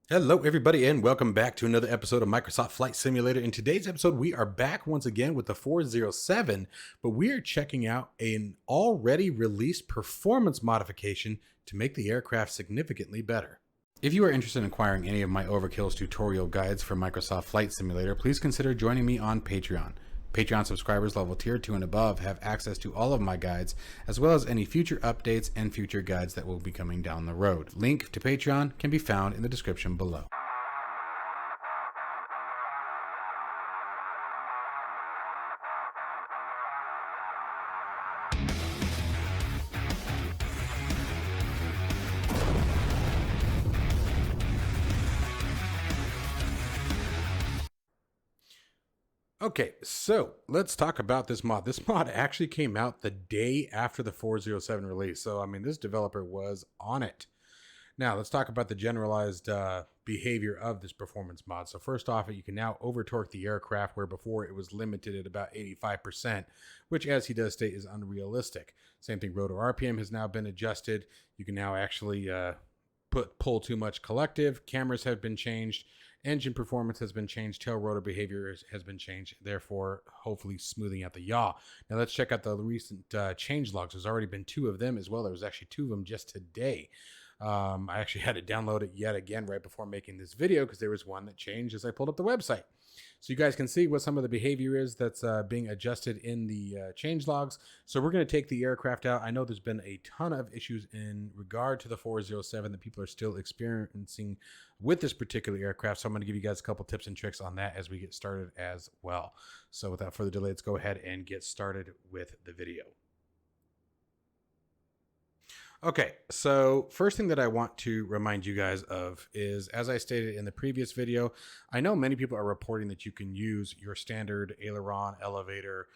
Hello, everybody, and welcome back to another episode of Microsoft Flight Simulator. In today's episode, we are back once again with the 407, but we are checking out an already released performance modification to make the aircraft significantly better. If you are interested in acquiring any of my overkills tutorial guides for Microsoft Flight Simulator, please consider joining me on Patreon. Patreon subscribers level tier 2 and above have access to all of my guides, as well as any future updates and future guides that will be coming down the road. Link to Patreon can be found in the description below. Okay, so let's talk about this mod. This mod actually came out the day after the 407 release. So, I mean, this developer was on it. Now, let's talk about the generalized behavior of this performance mod. So first off, you can now over-torque the aircraft where before it was limited at about 85%, which, as he does state, is unrealistic. Same thing, rotor RPM has now been adjusted. You can now actually pull too much collective. Cameras have been changed. Engine performance has been changed. Tail rotor behavior has been changed, therefore hopefully smoothing out the yaw. Now let's check out the recent change logs. There's already been 2 of them as well. There was actually 2 of them just today. I actually had to download it yet again right before making this video because there was one that changed as I pulled up the website. So you guys can see what some of the behavior is that's being adjusted in the change logs. So we're going to take the aircraft out. I know there's been a ton of issues in regard to the 407 that people are still experiencing with this particular aircraft. So I'm going to give you guys a couple tips and tricks on that as we get started as well. So without further delay, let's go ahead and get started with the video. Okay, so first thing that I want to remind you guys of is, as I stated in the previous video, I know many people are reporting that you can use your standard aileron, elevator,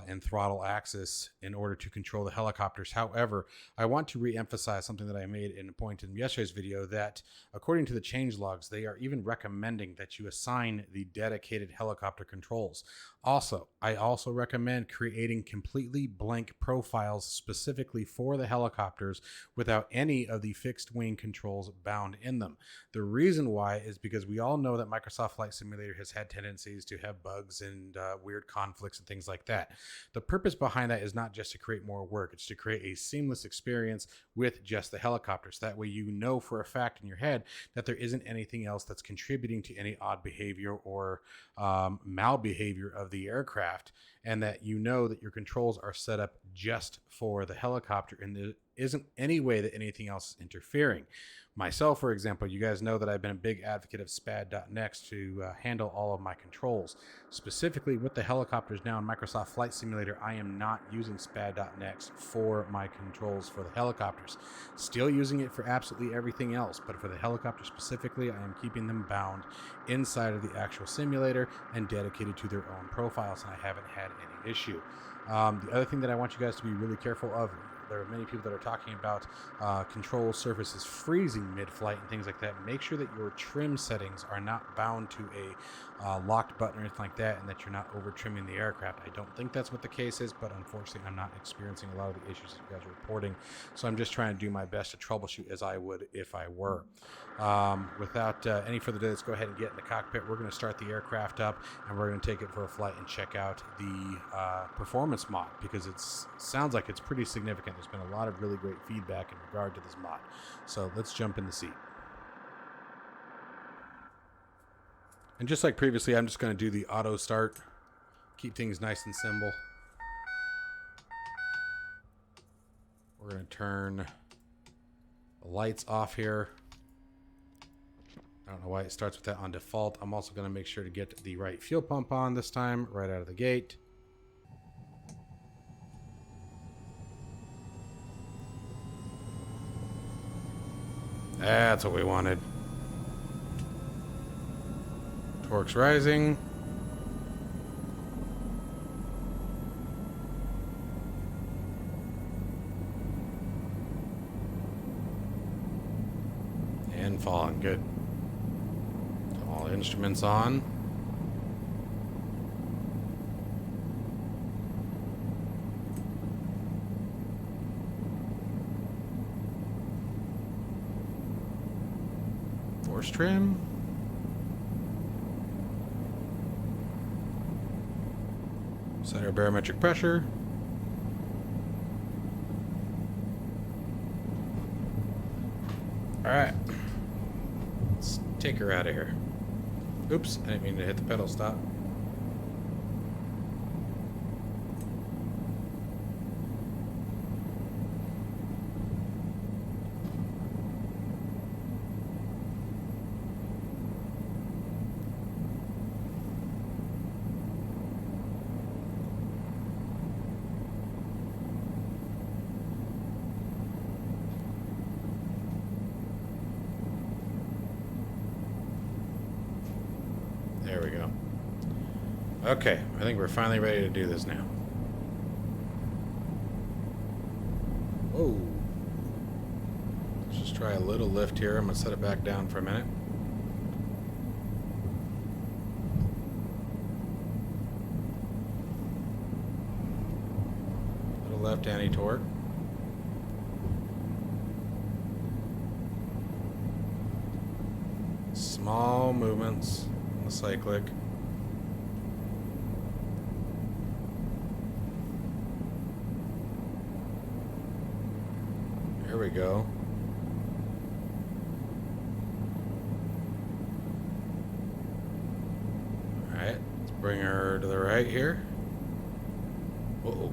and throttle axis in order to control the helicopters. However, I want to re-emphasize something that I made in a point in yesterday's video, that according to the change logs, they are even recommending that you assign the dedicated helicopter controls. Also, I also recommend creating completely blank profiles specifically for the helicopters without any of the fixed wing controls bound in them. The reason why is because we all know that Microsoft Flight Simulator has had tendencies to have bugs and weird conflicts and things like that. The purpose behind that is not just to create more work, it's to create a seamless experience with just the helicopters. That way you know for a fact in your head that there isn't anything else that's contributing to any odd behavior or malbehavior of the aircraft, and that you know that your controls are set up just for the helicopter and there isn't any way that anything else is interfering. Myself, for example, you guys know that I've been a big advocate of SPAD.next to handle all of my controls. Specifically with the helicopters now in Microsoft Flight Simulator, I am not using SPAD.next for my controls for the helicopters. Still using it for absolutely everything else, but for the helicopter specifically, I am keeping them bound inside of the actual simulator and dedicated to their own profiles, and I haven't had any issue. The other thing that I want you guys to be really careful of, there are many people that are talking about control surfaces freezing mid-flight and things like that. Make sure that your trim settings are not bound to a locked button or anything like that, and that you're not over trimming the aircraft. I don't think that's what the case is, but unfortunately I'm not experiencing a lot of the issues that you guys are reporting. So I'm just trying to do my best to troubleshoot as I would if I were. Without any further ado, let's go ahead and get in the cockpit. We're going to start the aircraft up and we're going to take it for a flight and check out the performance mod, because it sounds like it's pretty significant. There's been a lot of really great feedback in regard to this mod. So let's jump in the seat. And just like previously, I'm just going to do the auto start. Keep things nice and simple. We're going to turn the lights off here. I don't know why it starts with that on default. I'm also going to make sure to get the right fuel pump on this time, right out of the gate. That's what we wanted. Torque's rising. And falling. Good. All instruments on. Force trim. Set our barometric pressure. Alright. Let's take her out of here. Oops, I didn't mean to hit the pedal stop. There we go. Okay, I think we're finally ready to do this now. Whoa. Let's just try a little lift here. I'm going to set it back down for a minute. Little left anti-torque. Small movements. The cyclic. There we go. Alright, let's bring her to the right here. Whoa.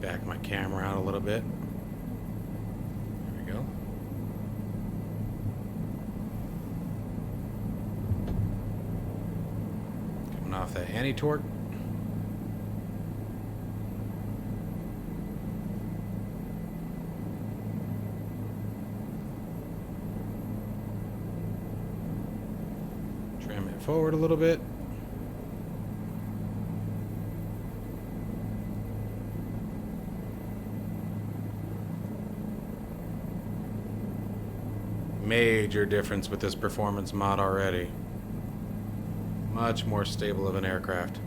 Back my camera out a little bit. There we go. Coming off that anti-torque. Trim it forward a little bit. Major difference with this performance mod already. Much more stable of an aircraft.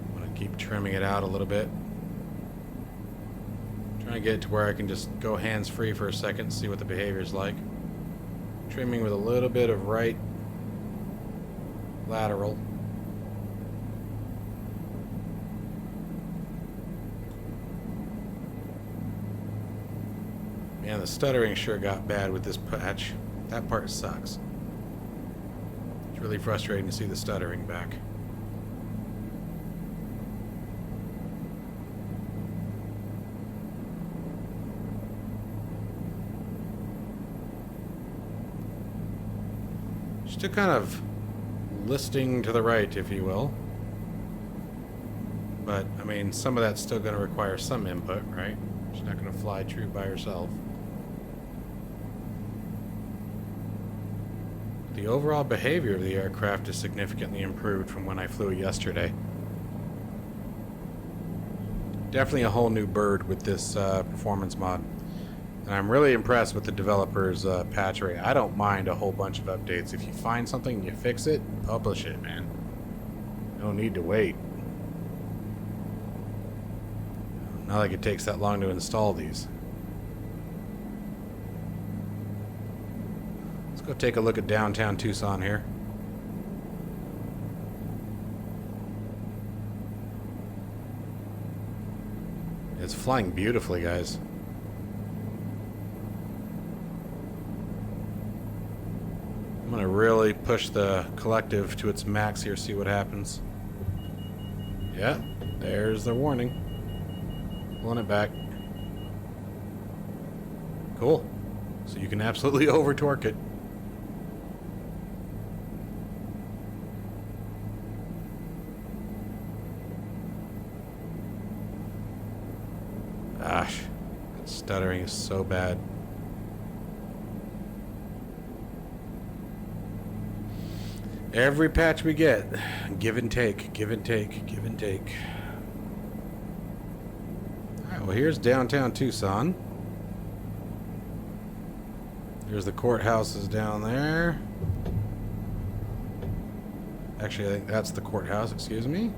I'm gonna keep trimming it out a little bit. Trying to get it to where I can just go hands-free for a second and see what the behavior is like. Trimming with a little bit of right lateral. Man, the stuttering sure got bad with this patch. That part sucks. It's really frustrating to see the stuttering back. Just a kind of listing to the right, if you will. But, I mean, some of that's still going to require some input, right? She's not going to fly true by herself. The overall behavior of the aircraft is significantly improved from when I flew it yesterday. Definitely a whole new bird with this performance mod. And I'm really impressed with the developer's patch rate. I don't mind a whole bunch of updates. If you find something and you fix it, publish it, man. No need to wait. Not like it takes that long to install these. Let's go take a look at downtown Tucson here. It's flying beautifully, guys. I'm gonna really push the collective to its max here, see what happens. Yeah, there's the warning. Pulling it back. Cool. So you can absolutely over torque it. Gosh, that stuttering is so bad. Every patch we get, give and take, give and take, give and take. Alright, well here's downtown Tucson. There's the courthouses down there. Actually, I think that's the courthouse, excuse me.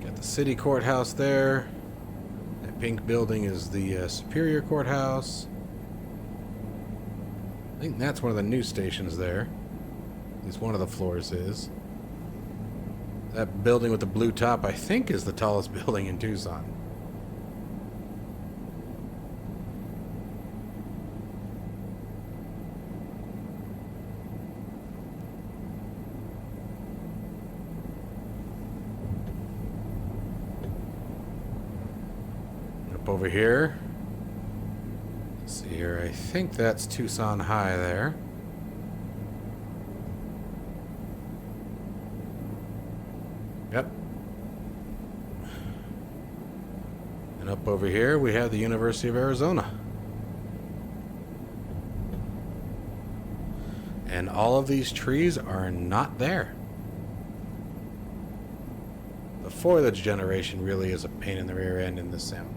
Got the city courthouse there. That pink building is the Superior Courthouse. I think that's one of the news stations there. At least one of the floors is. That building with the blue top, I think, is the tallest building in Tucson. Up over here. Let's see here. I think that's Tucson High there. Yep. And up over here we have the University of Arizona. And all of these trees are not there. The foliage generation really is a pain in the rear end in this sim.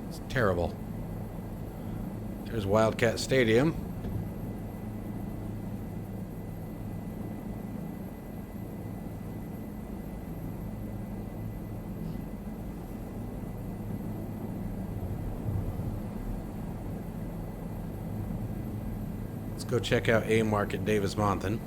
It's terrible. There's Wildcat Stadium. Let's go check out A-Mark at Davis-Monthan.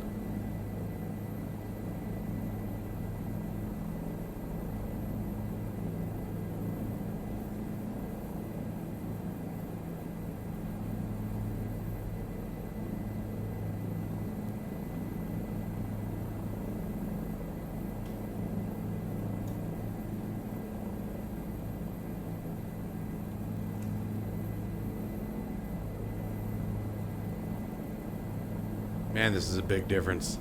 Man, this is a big difference.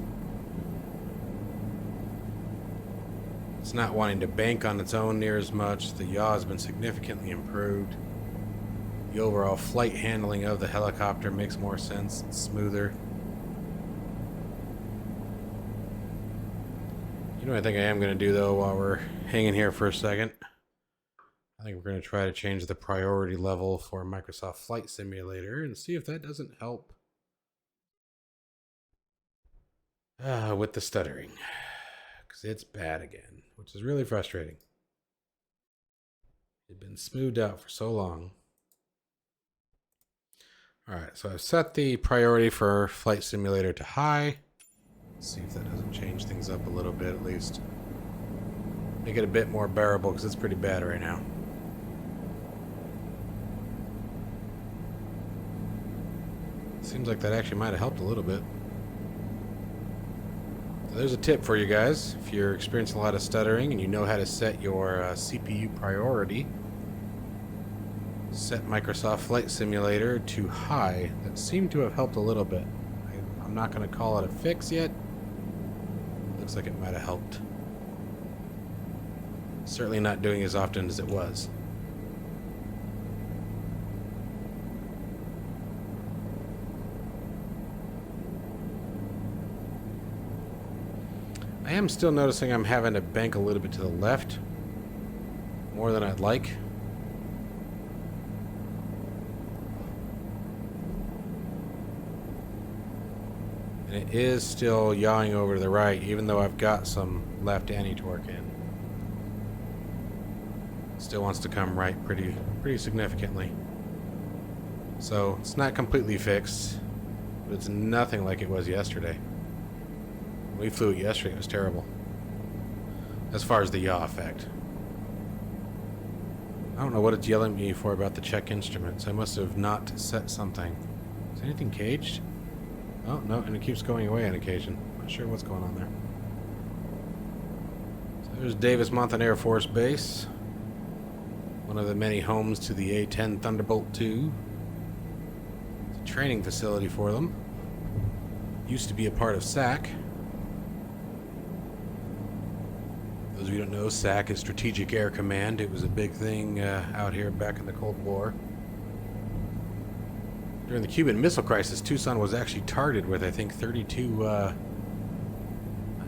It's not wanting to bank on its own near as much. The yaw has been significantly improved. The overall flight handling of the helicopter makes more sense. It's smoother. You know what I think I am going to do, though, while we're hanging here for a second? I think we're going to try to change the priority level for Microsoft Flight Simulator and see if that doesn't help. With the stuttering, because it's bad again, which is really frustrating. It's been smoothed out for so long. Alright, so I've set the priority for Flight Simulator to high. Let's see if that doesn't change things up a little bit at least. Make it a bit more bearable, because it's pretty bad right now. Seems like that actually might have helped a little bit. There's a tip for you guys. If you're experiencing a lot of stuttering and you know how to set your CPU priority, set Microsoft Flight Simulator to high. That seemed to have helped a little bit. I'm not going to call it a fix yet. Looks like it might have helped. Certainly not doing as often as it was. I am still noticing I'm having to bank a little bit to the left, more than I'd like. And it is still yawing over to the right, even though I've got some left anti-torque in. It still wants to come right pretty significantly. So it's not completely fixed, but it's nothing like it was yesterday. We flew it yesterday, it was terrible. As far as the yaw effect. I don't know what it's yelling at me for about the check instruments. I must have not set something. Is anything caged? Oh, no, and it keeps going away on occasion. Not sure what's going on there. So there's Davis-Monthan Air Force Base. One of the many homes to the A-10 Thunderbolt II. It's a training facility for them. Used to be a part of SAC. Those of you who don't know, SAC is Strategic Air Command. It was a big thing out here back in the Cold War. During the Cuban Missile Crisis, Tucson was actually targeted with, I think, 32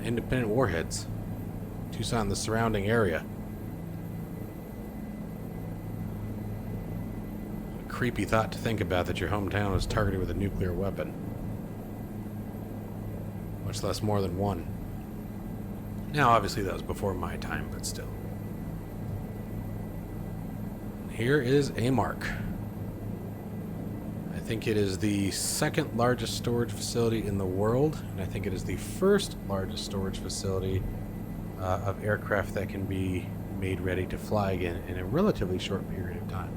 independent warheads. Tucson, the surrounding area. A creepy thought to think about, that your hometown was targeted with a nuclear weapon. Much less more than one. Now, obviously, that was before my time, but still. Here is a mark. I think it is the second largest storage facility in the world, and I think it is the first largest storage facility of aircraft that can be made ready to fly again in a relatively short period of time.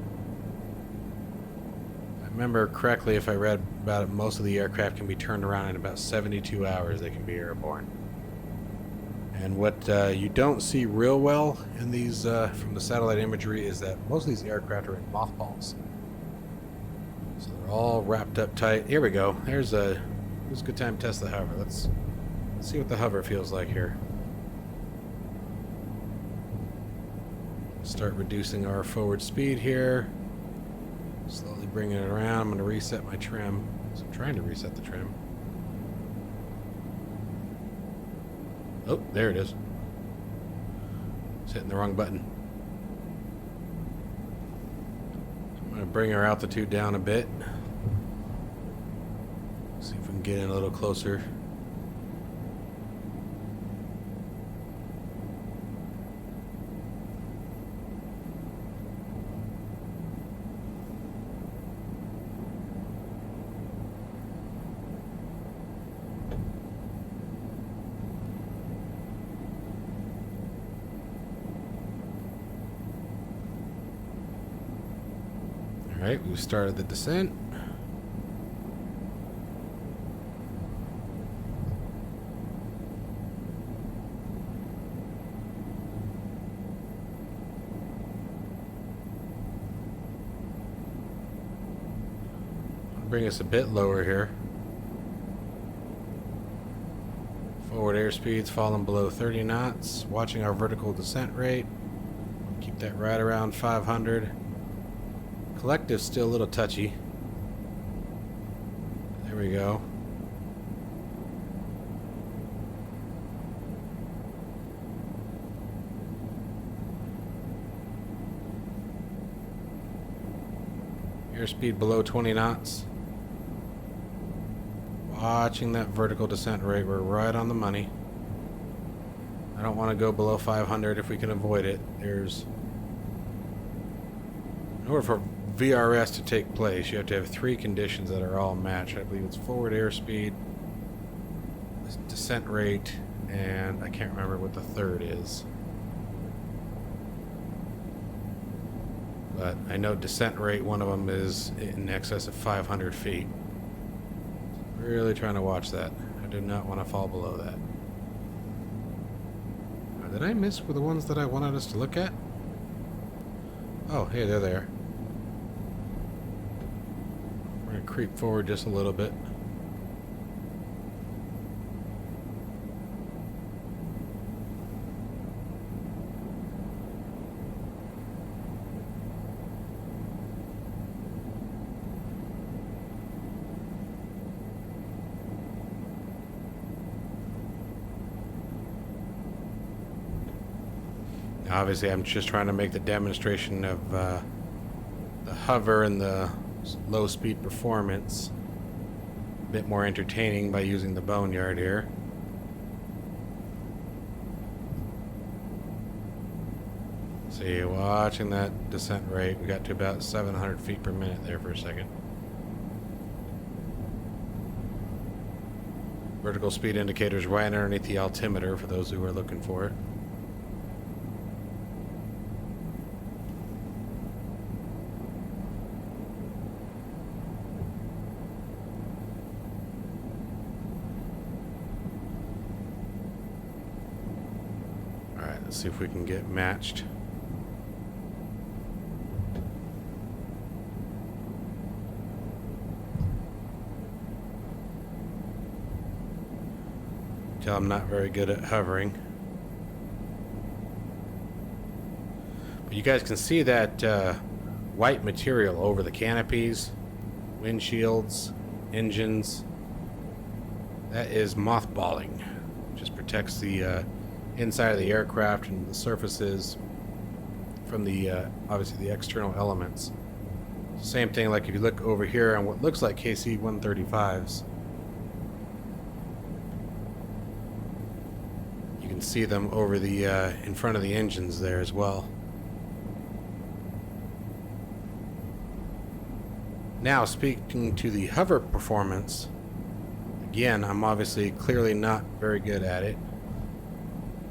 If I remember correctly, if I read about it, most of the aircraft can be turned around in about 72 hours. They can be airborne. And what you don't see real well in these from the satellite imagery is that most of these aircraft are in mothballs. So they're all wrapped up tight. Here we go. Here's a good time to test the hover. Let's see what the hover feels like here. Start reducing our forward speed here. Slowly bringing it around. I'm going to reset my trim. So I'm trying to reset the trim. Oh, there it is. It's hitting the wrong button. I'm going to bring our altitude down a bit. See if we can get in a little closer. Alright, we've started the descent. I'll bring us a bit lower here. Forward airspeed's falling below 30 knots. Watching our vertical descent rate. Keep that right around 500. Collective's still a little touchy. There we go. Airspeed below 20 knots. Watching that vertical descent rate. We're right on the money. I don't want to go below 500 if we can avoid it. In order for VRS to take place, you have to have three conditions that are all matched. I believe it's forward airspeed, descent rate, and I can't remember what the third is. But I know descent rate, one of them is in excess of 500 feet. Really trying to watch that. I do not want to fall below that. Did I miss with the ones that I wanted us to look at? Oh, hey, they're there. We're going to creep forward just a little bit. Obviously, I'm just trying to make the demonstration of the hover and the low speed performance a bit more entertaining by using the boneyard here. See, watching that descent rate, we got to about 700 feet per minute there for a second. Vertical speed indicator's right underneath the altimeter for those who are looking for it. See if we can get matched. Tell I'm not very good at hovering. But you guys can see that white material over the canopies, windshields, engines. That is mothballing. Just protects the inside of the aircraft and the surfaces from the obviously the external elements. Same thing, like if you look over here on what looks like KC-135s, you can see them over the in front of the engines there as well. Now, speaking to the hover performance, again, I'm obviously clearly not very good at it,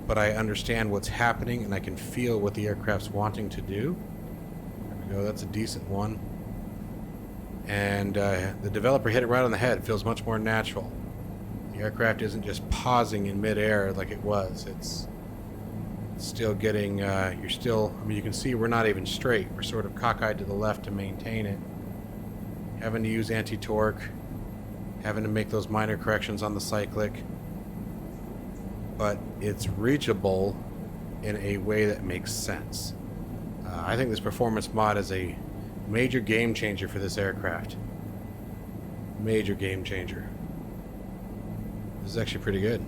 but I understand what's happening and I can feel what the aircraft's wanting to do. There we go, that's a decent one. And the developer hit it right on the head. It feels much more natural. The aircraft isn't just pausing in midair like it was. It's still getting, you're still, I mean, you can see we're not even straight. We're sort of cockeyed to the left to maintain it. Having to use anti-torque, having to make those minor corrections on the cyclic. But it's reachable in a way that makes sense. I think this performance mod is a major game changer for this aircraft. Major game changer. This is actually pretty good.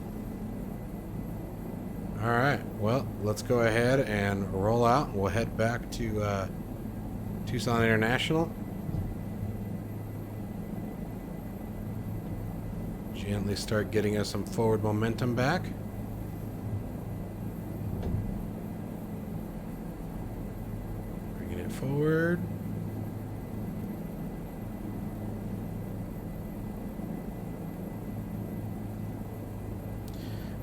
Alright, well, let's go ahead and roll out. We'll head back to Tucson International. Gently start getting us some forward momentum back. Bringing it forward.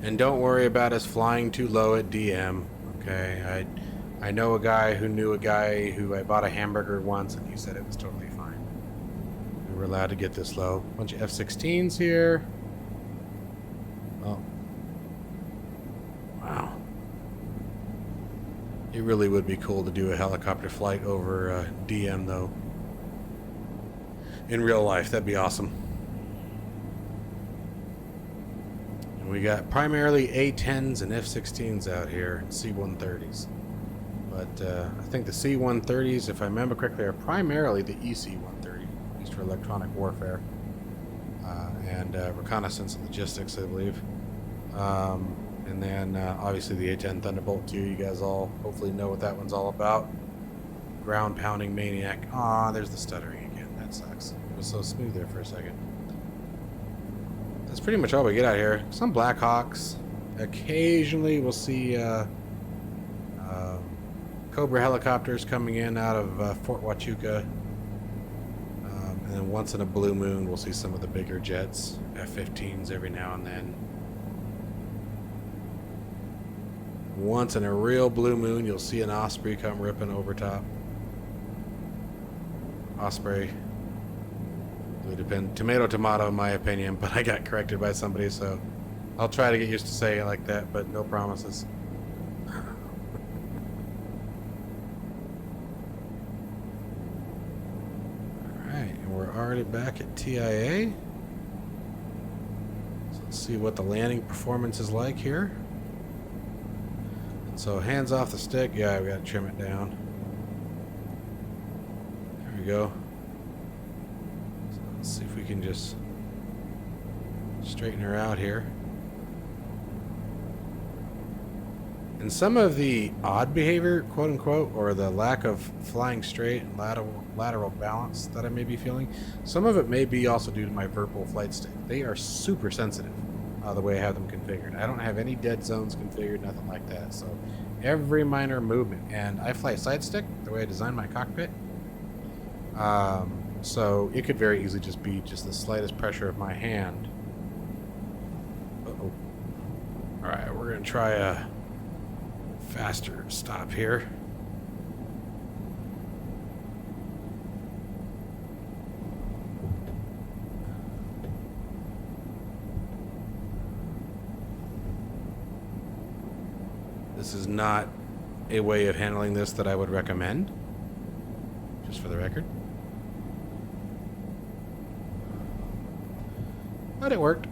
And don't worry about us flying too low at DM, okay? I know a guy who knew a guy who I bought a hamburger once, and he said it was totally fine. We were allowed to get this low. Bunch of F-16s here. Oh. Wow. It really would be cool to do a helicopter flight over DM, though. In real life, that'd be awesome. We got primarily A-10s and F-16s out here, and C-130s. But I think the C-130s, if I remember correctly, are primarily the EC-130, used for electronic warfare and reconnaissance and logistics, I believe. And then obviously the A-10 Thunderbolt 2. You guys all hopefully know what that one's all about. Ground pounding maniac. Aw, there's the stuttering again. That sucks. It was so smooth there for a second. That's pretty much all we get out here. Some Blackhawks. Occasionally we'll see Cobra helicopters coming in out of Fort Huachuca. And then once in a blue moon we'll see some of the bigger jets. F-15s every now and then. Once in a real blue moon you'll see an Osprey come ripping over top. Osprey. It would depend. Tomato, tomato, in my opinion, but I got corrected by somebody, so I'll try to get used to saying it like that, but no promises. Alright, and we're already back at TIA. So let's see what the landing performance is like here. And so hands off the stick. Yeah, we gotta trim it down. There we go. Let's see if we can just straighten her out here. And some of the odd behavior, quote unquote, or the lack of flying straight and lateral balance that I may be feeling, some of it may be also due to my virpil flight stick. They are super sensitive the way I have them configured. I don't have any dead zones configured, nothing like that. So every minor movement, and I fly side stick the way I designed my cockpit. So it could very easily just be just the slightest pressure of my hand. Uh-oh. Alright, we're going to try a faster stop here. This is not a way of handling this that I would recommend, just for the record. But it worked.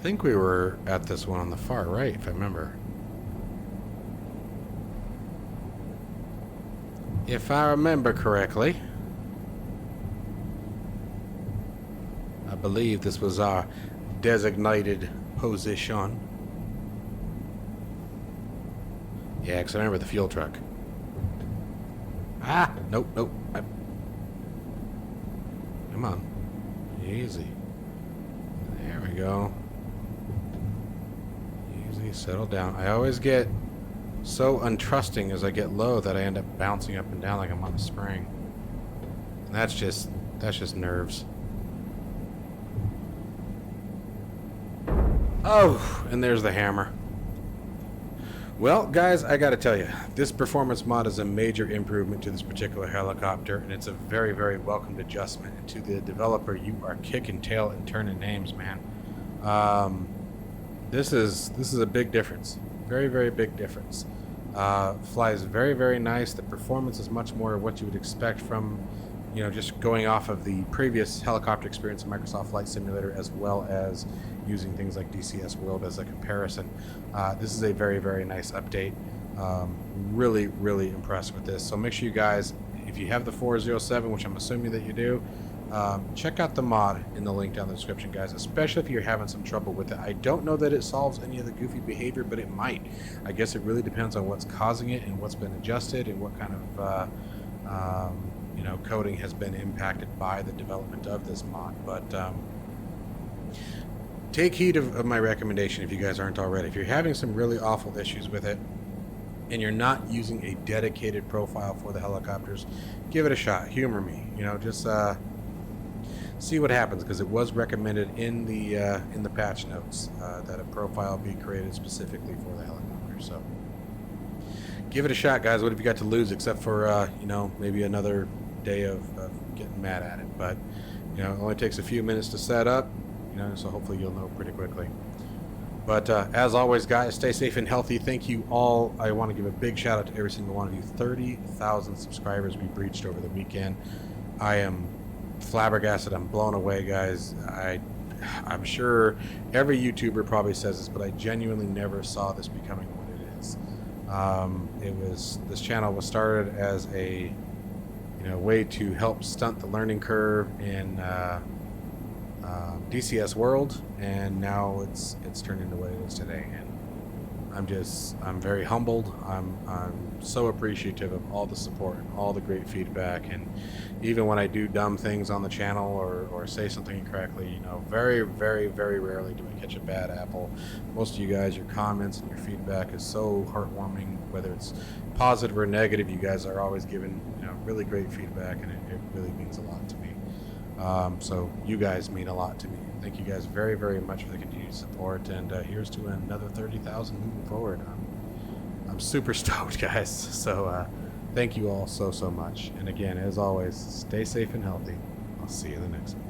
I think we were at this one on the far right, if I remember. If I remember correctly. I believe this was our designated position. Yeah, because I remember the fuel truck. Ah! Nope, nope. Come on. Easy. There we go. Easy, settle down. I always get so untrusting as I get low that I end up bouncing up and down like I'm on a spring. And that's just nerves. Oh, and there's the hammer. Well, guys, I gotta tell you, this performance mod is a major improvement to this particular helicopter, and it's a very, very welcomed adjustment. And to the developer, you are kicking tail and turning names, man. This is a big difference. Very, very big difference. Flies very, very nice. The performance is much more what you would expect from, you know, just going off of the previous helicopter experience in Microsoft Flight Simulator, as well as using things like DCS World as a comparison. This is a very, very nice update. Really, really impressed with this. So make sure you guys, if you have the 407, which I'm assuming that you do, check out the mod in the link down in the description, guys, especially if you're having some trouble with it. I don't know that it solves any of the goofy behavior, but it might. I guess it really depends on what's causing it and what's been adjusted and what kind of you know, coding has been impacted by the development of this mod. But take heed of my recommendation if you guys aren't already. If you're having some really awful issues with it and you're not using a dedicated profile for the helicopters, give it a shot. Humor me, you know, just see what happens, because it was recommended in the patch notes that a profile be created specifically for the helicopter. So give it a shot, guys. What have you got to lose except for you know, maybe another day of getting mad at it? But you know, it only takes a few minutes to set up, you know, so hopefully you'll know pretty quickly. But as always, guys, stay safe and healthy. Thank you all. I want to give a big shout out to every single one of you. 30,000 subscribers we breached over the weekend. I am flabbergasted. I'm blown away, guys. I'm sure every YouTuber probably says this, but I genuinely never saw this becoming what it is. This channel was started as a, you know, way to help stunt the learning curve in DCS World, and now it's turned into what it is today. And I'm very humbled. I'm so appreciative of all the support and all the great feedback. And even when I do dumb things on the channel or say something incorrectly, you know, very, very, very rarely do I catch a bad apple. Most of you guys, your comments and your feedback is so heartwarming, whether it's positive or negative. You guys are always giving, you know, really great feedback, and it really means a lot to me. So you guys mean a lot to me. Thank you guys very, very much for the continued support, and here's to another 30,000 moving forward. I'm super stoked, guys. So thank you all so much. And again, as always, stay safe and healthy. I'll see you in the next one.